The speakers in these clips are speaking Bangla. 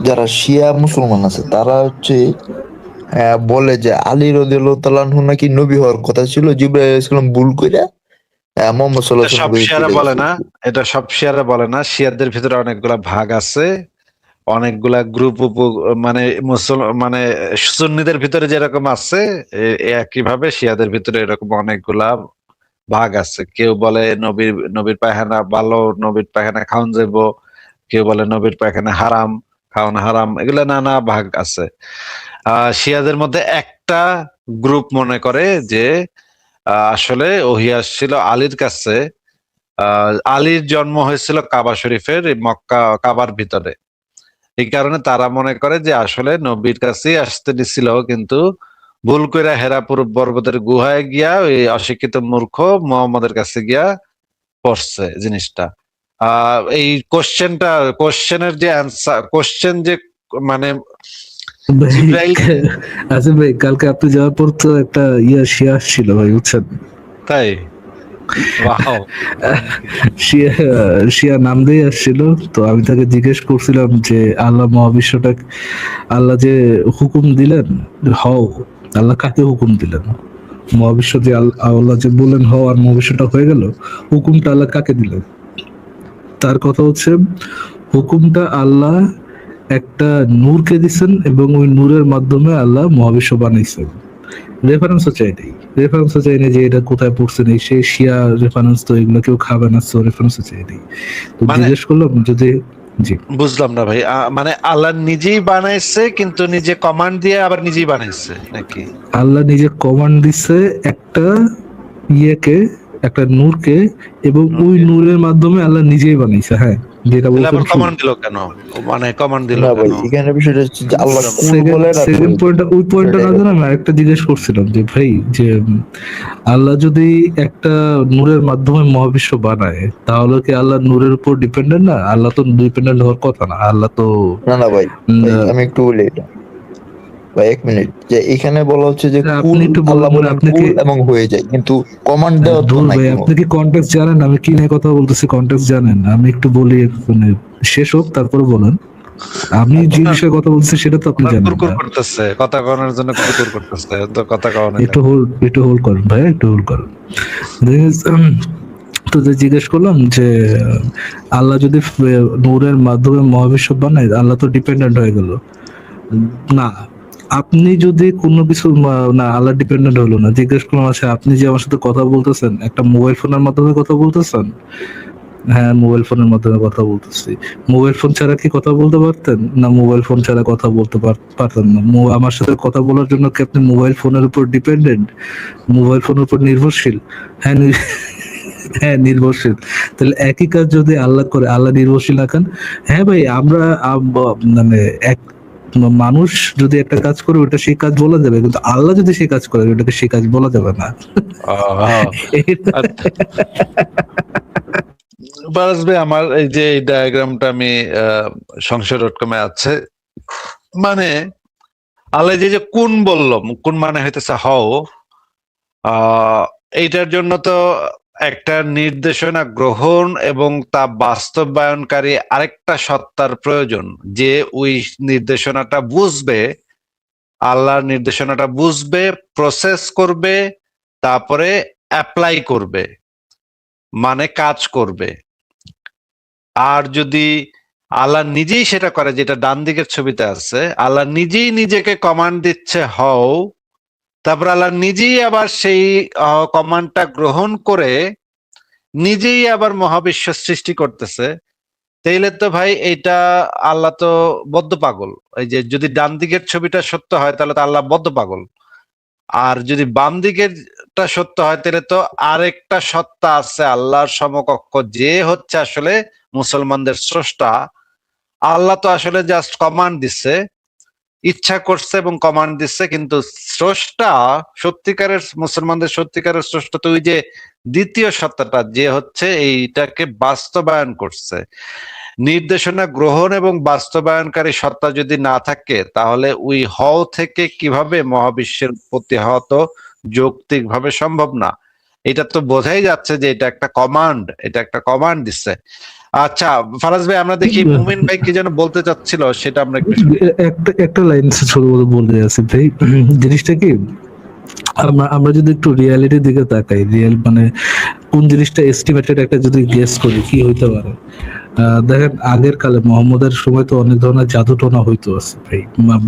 যারা শিয়া মুসলমান আছে তারা হচ্ছে বলে যে আলী রাদিয়াল্লাহু তাআলা আনহু নাকি নবী হওয়ার কথা ছিল, জিবরাইল আলাইহিস সালাম ভুল কইরা মুহাম্মদ এটা সাল্লাল্লাহু আলাইহি সব ওয়াসাল্লাম শিয়ারা চলে বলে গেছে। না, এটা সব শিয়ারা বলে না। শিয়াদের ভিতরে অনেকগুলা ভাগ আছে, অনেকগুলা গ্রুপ মানে মানে সুন্নিদের ভিতরে যেরকম আছে, একই ভাবে শিয়াদের ভিতরে এরকম অনেকগুলা ভাগ আছে। কেউ বলে নবীর নবীর পায়খানা ভালো, নবীর পায়খানা খাওন যাইবো, কেউ বলে নবীর পায়খানা হারাম, খাওন হারাম, এগুলা নানা ভাগ আছে। শিয়াদের মধ্যে একটা গ্রুপ মনে করে যে আসলে ওহী আসছিল আলীর কাছে। আলীর জন্ম হয়েছিল কাবা শরীফের মক্কা কাবার ভিতরে। এই কারণে তারা মনে করে যে আসলে নবীর কাছেই আসতে দিছিল, কিন্তু ভুল করে হেরাপুর পর্বতের গুহায় গিয়া ওই অশিক্ষিত মূর্খ মোহাম্মদের কাছে গিয়া পড়ছে জিনিসটা। এই কোশ্চেনের যে অ্যান্সার, কোশ্চেন যে মানে ভাই জিব্রাইল। আচ্ছা ভাই, কালকে আপনি যাওয়ার পর তো একটা শিয়া আসছিল ভাই, বুঝছেন? তাই? ওয়াও। শিয়া শিয়া নাম দিয়ে আসছিল। তো আমি তাকে জিজ্ঞেস করছিলাম যে আল্লাহ মহাবিশ্বটা, আল্লাহ যে হুকুম দিলেন হও, আল্লাহ কাকে হুকুম দিলেন? মহাবিশ্ব যে আল্লাহ যে বললেন হও আর মহাবিশ্বটা হয়ে গেল, হুকুমটা আল্লাহ কাকে দিলেন? তার কথা হচ্ছে হুকুমটা আল্লাহ একটা নূরকে দিচ্ছেন এবং ওই নূরের মাধ্যমে আল্লাহ মহাবিশ্ব বানাইছেন। রেফারেন্সও চাই নাই, রেফারেন্সও চাই নাই যে এটা কোথায় পড়ছে নেই, সে শিয়া রেফারেন্স তো এগুলো কেউ খাবে না, তো রেফারেন্সও চাই নাই। তো মানে জিজ্ঞেস করলাম যদি, জি, বুঝলাম না ভাই, মানে আল্লাহ নিজেই বানাইছে কিন্তু নিজে কমান্ড দিয়ে আবার নিজেই বানাইছে নাকি? আল্লাহ নিজে কমান্ড দিচ্ছে একটা ইয়েকে, একটা নূরকে, এবং ওই নূরের মাধ্যমে আল্লাহ নিজেই বানাইছে। হ্যাঁ, যেটা তাহলে বলছেন আবার ঠিক। কমান্ড দিল কেন? মানে কমান্ড দিল না ভাই, কেন? এখানে বিষয়টা হচ্ছে যে আল্লাহ বুঝলাম না। কুল সেকেন্ড বলেন আর সেকেন্ড ফয়েদ, পয়েন্টটা, ওই পয়েন্টটা বিষয়টা না জানা, এরকম। আমি আরেকটা জিজ্ঞেস করছিলাম যে ভাই, যে আল্লাহ যদি একটা নূরের মাধ্যমে মহাবিশ্ব বানায়, তাহলে কি আল্লাহ নূরের উপর ডিপেন্ডেন্ট না? আল্লাহ তো ডিপেন্ডেন্ট হওয়ার কথা না। আল্লাহ তো না না ভাই, ভাই আহ, আমি একটু বলি এটা। ভাই এক মিনিট, যে এখানে বলা হচ্ছে যে আপনি কুল, একটু বলেন, আল্লাহ মানে বলেন আপনি কি, কুল এবং হয়ে যায়, কিন্তু কমান্ড দেওয়ার তো দূর নাই ভাই, কোনো। আপনি কি কন্টেক্সট জানেন আমি কি নিয়ে কথা বলতেছি? কন্টেক্সট জানেন? আমি একটু বলি, মানে শেষ হোক তারপরে বলেন। আমি যে আচ্ছা, বিষয়ে কথা বলছি সেটা তো আপনি ওনার জানেন কুরকুর না। করতেছে, কথা কওয়ানোর জন্য কুরকুর করতেছে, তো কথা কওয়ানোই একটু লাগে। হোল্ড, একটু হোল্ড করেন ভাই, একটু হোল্ড করেন। তো যে জিজ্ঞেস করলাম যে আল্লাহ যদি নূরের মাধ্যমে মহাবিশ্ব বানায়, আল্লাহ তো ডিপেন্ডেন্ট হয়ে গেল না। আপনি যদি কোনো কিছু না, আল্লাহ ডিপেন্ডেন্ট হলো না। জিজ্ঞেস করলাম, আচ্ছা আপনি যে আমার সাথে কথা বলতেছেন, একটা মোবাইল ফোনের মাধ্যমে কথা বলতেছেন? হ্যাঁ, মোবাইল ফোনের মাধ্যমে কথা বলতেছি। মোবাইল ফোন ছাড়া কি কথা বলতে পারতেন? না, মোবাইল ফোন ছাড়া কথা বলতে পারতেন না। আমার সাথে কথা বলার জন্য কি আপনি মোবাইল ফোনের উপর ডিপেন্ডেন্ট, মোবাইল ফোনের উপর নির্ভরশীল? হ্যাঁ, হ্যাঁ নির্ভরশীল। তাহলে একই কাজ যদি আল্লাহ করে, আল্লাহ নির্ভরশীল না কেন? হ্যাঁ ভাই, আমরা মানে এক মানুষ যদি একটা কাজ করে ওটা সেই কাজ বলা যাবে, কিন্তু আল্লাহ যদি সেই কাজ করে ওটাকে সেই কাজ বলা যাবে না। আহ, বাসবে আমার এই যে এই ডায়াগ্রামটা আমি সংশয় ডট কমে আছে। মানে আল্লাহ যে কোন বললাম, কোন মানে হইতেছে হও। এইটার জন্য তো একটা নির্দেশনা গ্রহণ এবং তা বাস্তবায়নকারী আরেকটা সত্তার প্রয়োজন, যে ওই নির্দেশনাটা বুঝবে, আল্লাহর নির্দেশনাটা বুঝবে, প্রসেস করবে, তারপরে অ্যাপ্লাই করবে, মানে কাজ করবে। আর যদি আল্লাহ নিজেই সেটা করে, যেটা ডান দিকের ছবিতে আছে, আল্লাহ নিজেই নিজেকে কমান্ড দিচ্ছে হও, তারপর আল্লাহ নিজেই আবার সেই কমান্ডটা গ্রহণ করে নিজেই আবার মহাবিশ্ব সৃষ্টি করতেছে, তাইলে তো ভাই এইটা আল্লাহ তো বদ্ধ পাগল। এই যে যদি ডান দিকের ছবিটা সত্য হয় তাহলে তো আল্লাহ বদ্ধ পাগল। আর যদি বাম দিকেরটা সত্য হয় তাহলে তো আরেকটা সত্তা আছে আল্লাহর সমকক্ষ, যে হচ্ছে আসলে মুসলমানদের স্রষ্টা। আল্লাহ তো আসলে জাস্ট কমান্ড দিচ্ছে, ইচ্ছা করছে এবং কমান্ড দিচ্ছে, কিন্তু স্রষ্টা, সত্যিকারের মুসলমানদের সত্যিকারের স্রষ্টা তো ওই যে দ্বিতীয় সত্তাটা, যে হচ্ছে এইটাকে বাস্তবায়ন করছে। নির্দেশনা গ্রহণ এবং বাস্তবায়নকারী সত্তা যদি না থাকে, তাহলে ওই হও থেকে কিভাবে মহাবিশ্বের উৎপত্তি হওয়া তো যৌক্তিক ভাবে সম্ভব না। এটা তো বোঝাই যাচ্ছে যে এটা একটা কমান্ড, এটা একটা কমান্ড দিচ্ছে। আচ্ছা ফারাজ ভাই, আমরা দেখি মুমিন ভাই কি যেন বলতে চাচ্ছিল, সেটা আমরা একটু শুনি। একটা লাইন ছোট বলে বলতে আছি ভাই, জিনিসটা কি, আমরা যদি একটু রিয়ালিটির দিকে তাকাই, রিয়েল মানে কোন জিনিসটা এস্টিমেটেড একটা যদি গেস করি কি হইতে পারে। দেখেন আগের কালে মোহাম্মদের সময় তো অনেক ধরনের জাদু টোনা হইতো আছে ভাই,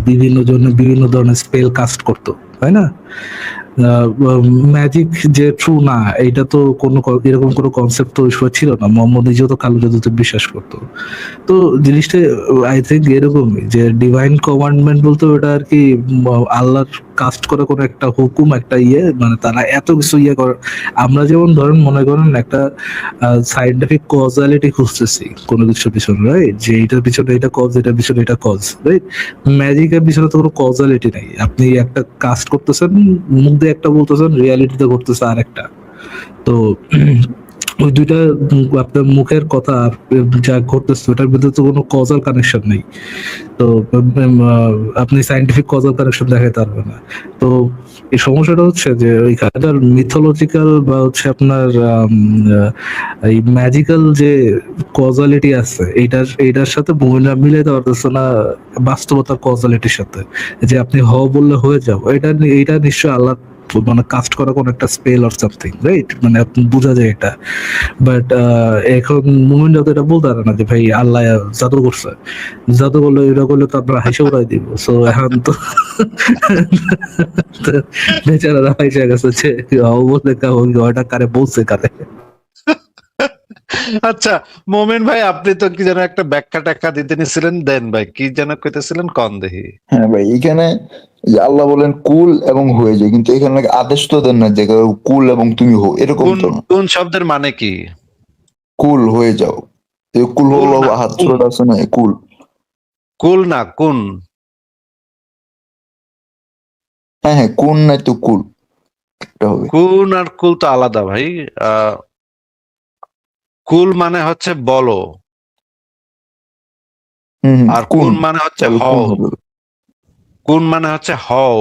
বিভিন্ন জনে বিভিন্ন ধরনের স্পেল কাস্ট করতো, তাই না? ম্যাজিক যে ট্রু না, এটা তো কোনো এরকম কোনো কনসেপ্ট তো ওই সময় ছিল না। মোহাম্মদ নিজেও তো কালো জাদুতে বিশ্বাস করতো। তো জিনিসটা আই থিঙ্ক এরকমই যে ডিভাইন কমান্ডমেন্ট বলতে ওটা আর কি আল্লাহর কাস্ট করে কোনো একটা হুকুম, একটা ইয়ে, মানে তারা এত কিছু ইয়ে করে। আমরা যেমন ধরেন মনে করেন একটা সাইন্টিফিক কজালিটি খুঁজতেছি কোনো কিছুর পিছনে, রাইট? যে এটার পিছনে এটা কজ, এটার পিছনে এটা কজ, রাইট? ম্যাজিকের পিছনে তো কোনো কজালিটি নাই। আপনি একটা কাস্ট করতেছেন, মুখ দিয়ে একটা বলতেছেন, রিয়ালিটিতে ঘটতেছে আরেকটা। তো ওই দুইটা আপনার মুখের কথা আর যা ঘটতেছে ওটার ভিতরে তো কোনো কজাল কানেকশন নেই। তো আপনি সাইন্টিফিক কজাল কানেকশন দেখাতে পারবেন না। তো এই সমস্যাটা হচ্ছে যে ওইখানকার মিথোলজিক্যাল বা হচ্ছে আপনার এই ম্যাজিক্যাল যে কজালিটি আছে, এইটার সাথে মুমিনরা মিলাইতে পারতেছে না বাস্তবতার কজালিটির সাথে। যে আপনি হ বললে হয়ে যাও, এইটা নিশ্চয়ই আল্লাহ মানে কাস্ট করা কোন একটা স্পেল অর সামথিং, রাইট? মানে আপনি বোঝা যায় এটা। বাট এখন মুমিনরা তো এটা বলতে পারে না যে ভাই আল্লাহ জাদু করছে, জাদু করলে এটা করলে তো আপনারা হাসি উড়াই দিব। সো এখন তো বেচারারা হাসে গেছে যে বলতে ওটা কারে বলছে কারে। আচ্ছা মোমেন ভাই, আপনি তো কি যেন একটা ব্যাখ্যা ট্যাখ্যা দিতে নিছিলেন, দেন ভাই কি যেন কইতেছিলেন, কন দেখি। হ্যাঁ ভাই, এখানে যে আল্লাহ বলেন কুল এবং হয়ে যায়, কিন্তু এখানে নাকি আদেশ তো দেন না যে কুল এবং তুমি হো, এরকম কোন তো না। কোন শব্দের মানে কি? কুল হয়ে যাও, এই কুল কুল হলো না, হাত কুন। ছোট আছে না, এই কুল। কুল না কোন? হ্যাঁ হ্যাঁ, কুন নাই তো কুল একটা হবে। কুন আর কুল তো আলাদা ভাই। আহ কুল মানে হচ্ছে বলো, হম হম, আর কুন, কুন মানে হচ্ছে তাহলে কুন হও। হবে। কুন মানে হচ্ছে হও।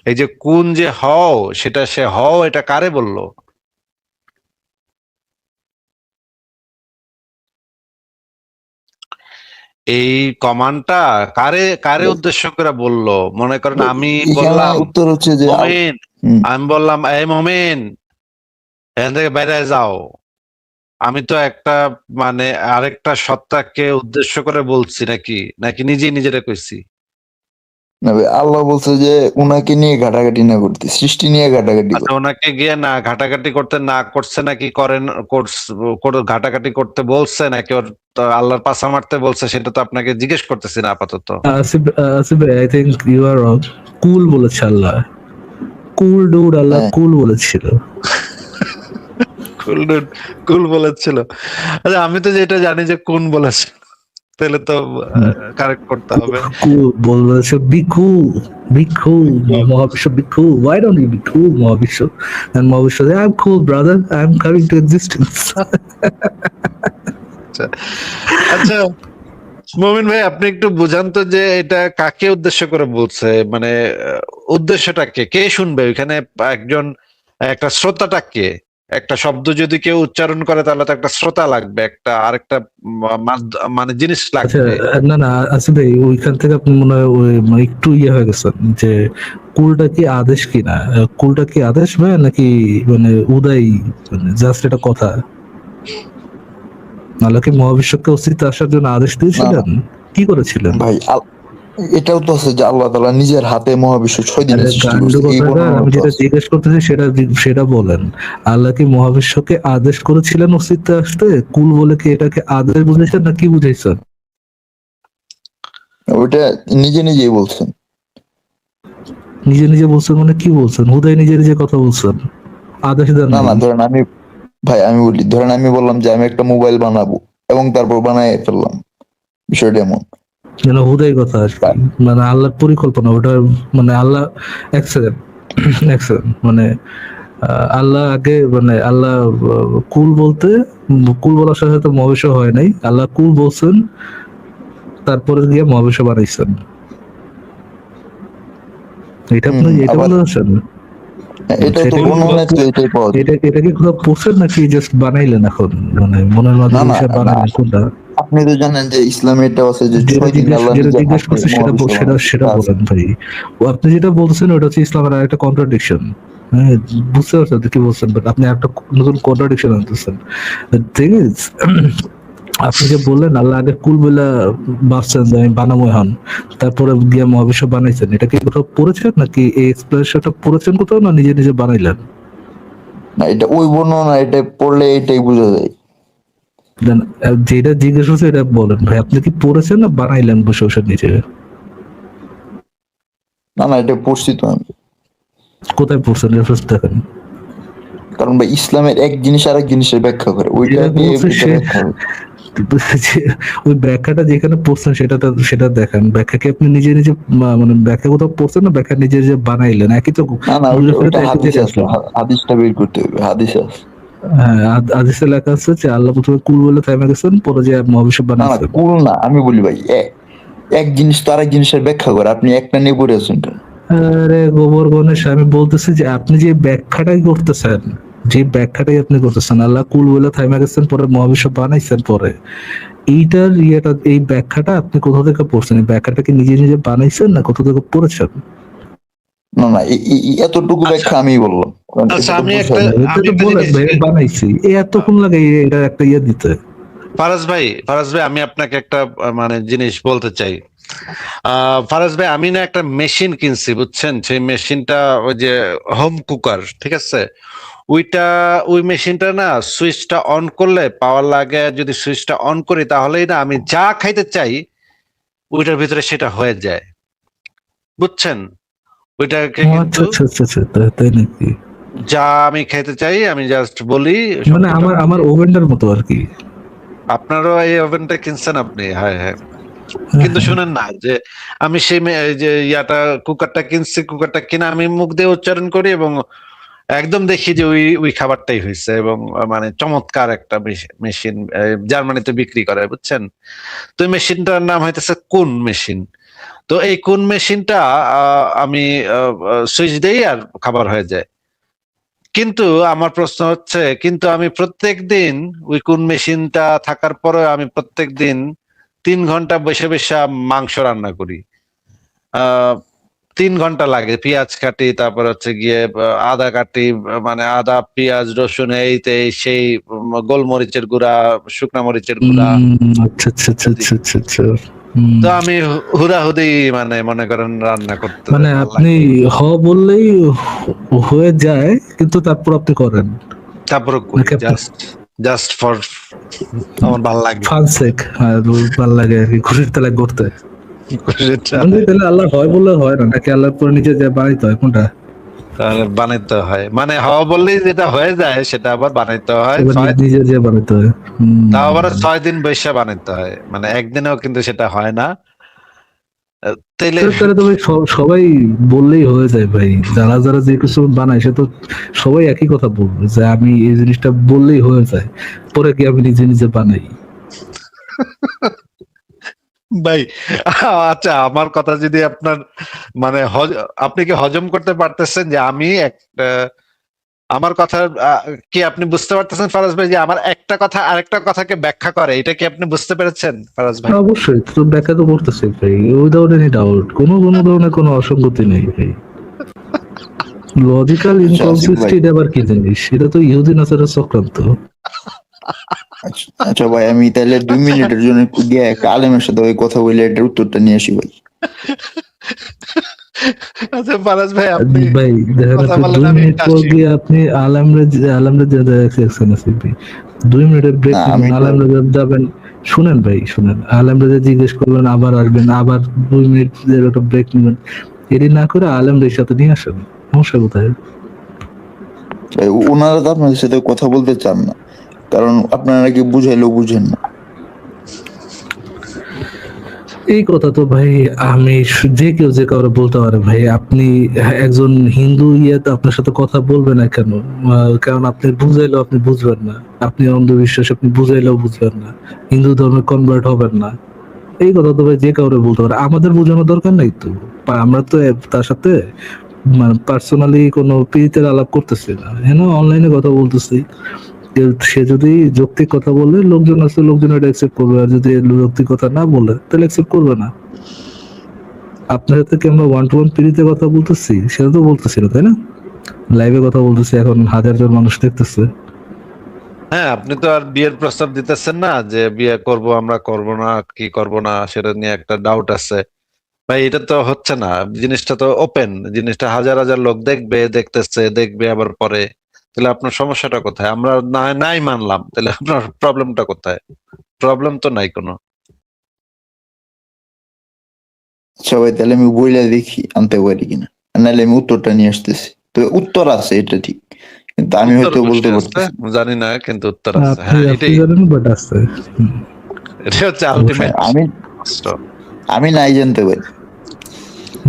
এই যে কুন যে হও, সেটা সে হও, এটা কারে বললো? এই কমান্ডটা কারে কারে উদ্দেশ্য করে বললো? মনে করেন আমি এখানে বললাম উত্তর হচ্ছে যে মমিন, হুম, আমি বললাম এই মমিন এখান থেকে বাইরে যাও। আমি তো একটা মানে আরেকটা সত্তাকে উদ্দেশ্য করে বলছি, নাকি নাকি নিজেই নিজেরে কইছি? না ভাই, আল্লাহ বলছে যে উনাকে নিয়ে ঘাটাঘাটি না করতে, সৃষ্টি নিয়ে ঘাটাঘাটি আচ্ছা, করতে। ওনাকে গিয়ে না ঘাটাঘাটি করতে না করছে, নাকি করেন ঘাটাঘাটি করতে বলছে, নাকি ওর তো আল্লাহর পাছা মারতে বলছে, সেটা তো আপনাকে জিজ্ঞেস করতেছি না আপাতত। Asif, Asif I think you are wrong. কুল বলেছে আল্লাহ, কুল ডুড, আল্লাহ হ্যাঁ কুল বলেছিল। কুল কুল বলেছিল। আচ্ছা আমি তো যেটা জানি যে কোন বলেছে, তাহলে তো কারেক্ট করতে হবে। কুল বলেছে বিকু, বিকু, মহাবিশ্ব বিকু, why don't you be cool মহাবিশ্ব? and মহাবিশ্ব say, I'm cool brother, I'm coming to existence. আচ্ছা আচ্ছা মমিন ভাই, আপনি একটু বুঝান তো যে এটা কাকে উদ্দেশ্য করে বলছে, মানে উদ্দেশ্যটা কে কে শুনবে ওইখানে? একজন একটা শ্রোতাটা কে? একটা শব্দ যদি কেউ উচ্চারণ করে তাহলে তো একটা শ্রোতা লাগবে, একটা আরেকটা মানে জিনিস আচ্ছা, লাগবে। না না আসিফ ভাই, ওইখান থেকে আপনি মনে হয় মানে একটু ইয়ে হয়ে গেছেন যে কুলটা কি আদেশ কিনা। কুলটা কি আদেশ ভাই নাকি মানে উদয়, মানে জাস্ট এটা কথা? নাহলে কি মহাবিশ্বকে অস্তিত্ব আসার জন্য আদেশ না দিয়েছিলেন? কি করেছিলেন? ভাই, এটাও তো আছে যে আল্লাহ তাআলা নিজের হাতে মহাবিশ্ব 6 দিনে আরে সৃষ্টি গান্ডু করছে, এই কথাকার, বর্ণনা আমি তো যেটা আছে। জিজ্ঞেস করতেছি সেটা সেটা বলেন। আল্লাহ কি মহাবিশ্বকে আদেশ করেছিলেন অস্তিত্বে আসতে? কুল বলে কি এটাকে আদেশ বুঝাইছেন না কি বুঝাইছেন? ওইটা নিজে নিজেই বলছেন। নিজে নিজে বলছেন মানে কি বলছেন? হুদাই নিজে নিজে কথা বলছেন, আদেশ দেন না নাই। না, ধরেন আমি, ভাই আমি বলি, ধরেন আমি বললাম যে আমি একটা মোবাইল বানাবো এবং তারপর বানায় ফেললাম, বিষয়টা এমন। যেন হুদাই কথা আর কি, মানে আল্লাহর পরিকল্পনা ওটা। মানে আল্লাহ এক সেকেন্ড, এক সেকেন্ড, মানে আল্লাহ আগে মানে আল্লাহ কুল বলতে, কুল বলার সাথে সাথে মহাবিশ্ব হয় নাই। আল্লাহ কুল বলছেন, তারপরে গিয়ে মহাবিশ্ব বানাইছেন। এটা আপনি এটা আবার বলে আছেন? এটা তো সেটা কি বর্ণনায় তো এটাই পাওয়া যায়। এটা কি কোথাও পড়ছেন নাকি জাস্ট বানাইলেন এখন, মানে মনের না মাধ্যমে না হিসাব না, বানাইলেন কোনটা? আপনি তো জানেন যে ইসলামে এটা আছে যে যেটা 6 দিন আল্লাহ যেটা নিজের জিজ্ঞেস হাতে করছে সেটা মহাবিশ্ব সেটা বানাইছে, সেটা তা আছে। বলেন ভাই। ও আপনি যেটা বলছেন ওটা হচ্ছে ইসলামের আর একটা কন্ট্রাডিকশন। হ্যাঁ, বুঝতে পারছেন তো কি বলছেন, বাট আপনি একটা নতুন কন্ট্রাডিকশন আনতেছেন। থিং ইজ, আপনি যে বললেন আল্লাহ আগে কুল বলে ভাবছেন যে আমি বানাময় হন, তারপরে গিয়ে মহাবিশ্ব বানাইছেন, এটা কি কোথাও পড়েছেন নাকি এই এক্সপ্লেনেশনটা পড়েছেন কোথাও, না নিজে নিজে বানাইলেন? না, এটা ওই বর্ণনা, এটা পড়লে এটাই বোঝা যায়। Then, যেটা জিজ্ঞেস করছে এটা বলেন ভাই, আপনি কি পড়েছেন না বানাইলেন বসে বসে নিজে? না না, এটা পড়ছি তো আমি। কোথায় পড়ছেন, রেফারেন্স দেখেন। কারণ ভাই ইসলামের এক জিনিস আরেক জিনিসের ব্যাখ্যা করে, যেটা ওইটাকে বলছে এটা সে, ব্যাখ্যা করে। যে ওই ব্যাখ্যাটা যেখানে পড়ছেন সেটা দেখেন। ব্যাখ্যা কি আপনি নিজে নিজে মানে ব্যাখ্যা কোথাও পড়ছেন না ব্যাখ্যা নিজে নিজে বানাইলেন? একই তো, না না, ঘুরে ফিরে ওইটা তো একই হাদিসে জায়গায় আছে, আসলেন। হাদিসটা বের করতে হবে, হাদিসে আছে। হ্যাঁ, হাদিসে লেখা আছে যে আল্লাহ প্রথমে কুল বলে থেমে গেছেন, পরে যে মহাবিশ্ব না না, বানাইছেন। কুল না, আমি বলি ভাই এক জিনিস তো আরেক জিনিসের ব্যাখ্যা করে, আপনি একটা নিয়ে পড়ে আছেন কেন? আরে গোবর গণেশ, আমি বলতেছি যে আপনি যে ব্যাখ্যাটাই করতেছেন, যে ব্যাখ্যাটাই আপনি করতেছেন, আল্লাহ কুল বলে থাইমা গেছেন পরে মহাবিশ্ব বানাইছেন পরে, এইটার ইয়েটা, এই ব্যাখ্যাটা আপনি কোথা থেকে পড়ছেন? এই ব্যাখ্যাটা কি নিজে নিজে বানাইছেন না কোথা থেকে পড়েছেন? না না, এতটুকু আচ্ছা ব্যাখ্যা আমি বললাম, কারণ আচ্ছা, এটা তো আমি বোঝা একটা যায়। এটা আমি তো একটা বলেন জিনিস ভাই বানাইছি, এই এতক্ষণ লাগে এটা একটা ইয়ে দিতে। ফারাজ ভাই আমি আপনাকে একটা মানে জিনিস বলতে চাই। ফারাজ ভাই, আমি না একটা মেশিন কিনছি, বুঝছেন? সেই মেশিনটা ওই যে হোম কুকার, ঠিক আছে? ওই মেশিনটা না, সুইচটা অন করলে পাওয়ার লাগে, যদি সুইচটা অন করি তাহলেই না আমি যা খাইতে চাই ওইটার ভিতরে সেটা হয়ে যায়, বুঝছেন? ওইটাকে ও কিন্তু আচ্ছা আচ্ছা আচ্ছা আচ্ছা, তাই নাকি? যা আমি খেতে চাই আমি জাস্ট বলি মানে শব্দটা। আমার ওভেনটার মতো আর কি। আপনারও এই ওভেনটা কিনছেন আপনি? হ্যাঁ হ্যাঁ। হ্যাঁ, কিন্তু হ্যাঁ। শুনেন না, যে আমি এই যে কুকারটা কিনছি, কুকারটা কিনে আমি মুখ দিয়ে উচ্চারণ করি এবং একদম দেখি যে ওই খাবারটাই হয়েছে, এবং মানে চমৎকার একটা মেশিন জার্মানিতে বিক্রি করে, বুঝছেন? তো এই মেশিনটার নাম হইতেছে কুন মেশিন। তো এই কুন মেশিনটা আমি সুইচ দেই আর খাবার হয়ে যায়। কিন্তু আমার প্রশ্ন হচ্ছে, কিন্তু আমি প্রত্যেক দিন ওই কোন মেশিনটা থাকার পরে আমি প্রত্যেক দিন 3 ঘন্টা বসে বসে মাংস রান্না করি। আহ 3 ঘন্টা লাগে, পেঁয়াজ কাটি, তারপর হচ্ছে গিয়ে আদা কাটি, মানে আদা পেঁয়াজ রসুন এই সেই, গোলমরিচের গুঁড়া, শুকনা মরিচের গুঁড়া। আচ্ছা আচ্ছা আচ্ছা আচ্ছা আচ্ছা আচ্ছা। তো আমি হুদাহুদি মানে মনে করেন রান্না করতে মানে ভাল আপনি লাগে। বললেই হয়ে যায়, কিন্তু তারপর আপনি করেন তারপরে করি নাকি আপনি জাস্ট জাস্ট ফর, আমার ভাল লাগে। ফান সেক? ভালো লাগে আর কি, খুশির তালে করতে। সেটা বন্ধু তাহলে আল্লাহ হয় বললে হয় না, নাকি আল্লাহর পরে নিজে যা বানাইতে হয়, কোনটা? তাহলে বানাইতে হয়, মানে হওয়া বললেই যেটা হয়ে যায় সেটা আবার বানাইতে হয় এবার নিজে যে বানাইতে হয়। তাও আবার 6 দিন বৈশা বানাইতে হয়, মানে একদিনেও কিন্তু সেটা হয় না। তাইলে তাহলে তো ভাই সবাই বললেই হয়ে যায় ভাই, যারা যারা যে কিছু বানায় সে তো সবাই একই কথা বলবে যে আমি এই জিনিসটা বললেই হয়ে যায়, পরে কি আমি নিজে নিজে বানাই? ভাই, আচ্ছা আমার কথা যদি আপনার মানে আপনি কি হজম করতে পারতেছেন যে আমি একটা, আমার কথা কি আপনি বুঝতে পারতেছেন ফারাজ ভাই, যে আমার একটা কথা আরেকটা কথাকে ব্যাখ্যা করে, এটা কি আপনি বুঝতে পেরেছেন ফারাজ ভাই? অবশ্যই তো ব্যাখ্যা তো করতেছে ভাই, উইদাউট এনি ডাউট, কোনো ধরনের কোনো অসঙ্গতি নেই ভাই। লজিক্যাল আচ্ছা আসিফ ভাই, ইনকনসিস্টেন্ট এটা আবার কি জিনিস? এটা তো ইহুদি নাসারের চক্রান্ত। আচ্ছা ভাই, আমি তাহলে 2 মিনিটের জন্য একটু গিয়ে একটা আলেমের সাথে ওই কথা বলে এটার উত্তরটা নিয়ে আসি ভাই। আচ্ছা ফারাজ ভাই, আপনি ভাই দেখেন, কথা আপনি বলেন, দুই আমি মিনিট একটু পর আসি। গিয়ে আপনি আলামরে দেখছেন আসিফ ভাই, 2 মিনিটের ব্রেক না নিবেন, আমি তো, আলামরে যাবেন। শুনেন ভাই শুনেন, আলামরে জিজ্ঞেস করবেন, আবার আসবেন, আবার 2 মিনিট একটা ব্রেক নিবেন, এটি না করে আলেমদের সাথে নিয়ে আসেন। সমস্যা কোথায়? ওনারা তো আপনাদের সাথে কথা বলতে চান না, কারণ আপনারা কি বুঝাইলেও বুঝেন না। এই কথা তো ভাই আমি যে কেউ যে কাউরে বলতে পারে ভাই, আপনি একজন হিন্দু ইয়ে তো আপনার সাথে কথা বলবে না কেন? কারণ আপনি বুঝাইলেও আপনি বুঝবেন না, আপনি অন্ধবিশ্বাস, আপনি বুঝাইলেও বুঝবেন না, হিন্দু ধর্মে কনভার্ট হবেন না। এই কথা তো ভাই যে কাউরে বলতে পারে, আমাদের বোঝানোর দরকার নাই তো। আমরা তো তার সাথে মানে পার্সোনালি কোনো প্রীতির আলাপ করতেছি না, হ্যাঁ অনলাইনে কথা বলতেছি। সে যদি যৌক্তিক কথা বলে লোকজন আছে, লোকজন এটা অ্যাকসেপ্ট করবে, আর যদি যৌক্তিক কথা না বলে তাহলে অ্যাকসেপ্ট করবে না। আপনার সাথে কি আমরা ওয়ান টু ওয়ান প্রীতিতে কথা বলতেছি? সেটা তো বলতেছি না, তাই না? লাইভে কথা বলতেছি, এখন 1000 জন মানুষ দেখতেছে। হ্যাঁ, আপনি তো আর বিয়ের প্রস্তাব দিতেছেন না যে বিয়ে করব আমরা, করব না, কি করব না সেটা নিয়ে একটা ডাউট আছে। ভাই এটা তো হচ্ছে না, জিনিসটা তো ওপেন, জিনিসটা হাজার হাজার লোক দেখবে, দেখতেছে, দেখবে আবার পরে। তাহলে আপনার সমস্যাটা কোথায়? আমরা নাই মানলাম, তাহলে আপনার প্রবলেমটা কোথায়? প্রবলেম তো নাই কোনো। সবাই তাহলে আমি বইলা দেখি আনতে পারি কিনা, নাহলে আমি উত্তরটা নিয়ে আসতেছি। তো উত্তর আছে, এটা ঠিক, কিন্তু আমি উত্তর হয়তো বলতে অবশ্যই আছে, পারতেছি না। জানি না কিন্তু উত্তর আছে। আপনি হ্যাঁ, আপনি এটাই জানেন, বাট আছে। এটাই হচ্ছে আলটিমেট আমি কষ্ট। আমি নাই জানতে পারি,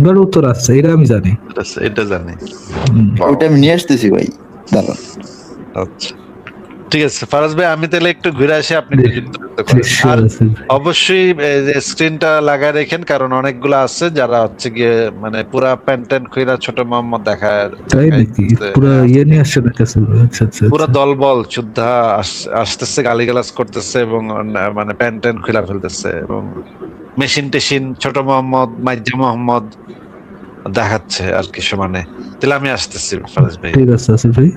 বাট উত্তর আছে, এটা আমি জানি। এটা জানি। ওইটা আমি নিয়ে আসতেছি ভাই, দাঁড়ান। আচ্ছা, ঠিক আছে ফারাজ ভাই, আমি তাহলে একটু ঘুরে আসি, আপনি একটু যুক্ত করেন। আর অবশ্যই স্ক্রিনটা লাগায় রেখেন, কারণ অনেকগুলো আছে যারা হচ্ছে গিয়ে মানে পুরা প্যান্ট ট্যান্ট খুইরা ছোট মোহাম্মদ তাই নাকি? পুরো ইয়ে নিয়ে আসছে না কাছে? আচ্ছা আচ্ছা পুরা আচ্ছা। দলবল শুদ্ধা আসতেছে, গালিগালাজ করতেছে এবং মানে প্যান্ট ট্যান্ট খুইলা ফেলতেছে, এবং মেশিন টেশিন ছোট মোহাম্মদ, মাইজা মোহাম্মদ দেখাচ্ছে আর কি সমানে। তাহলে আমি আসতেছি ফারাজ ভাই। ঠিক আছে আসিফ ভাই।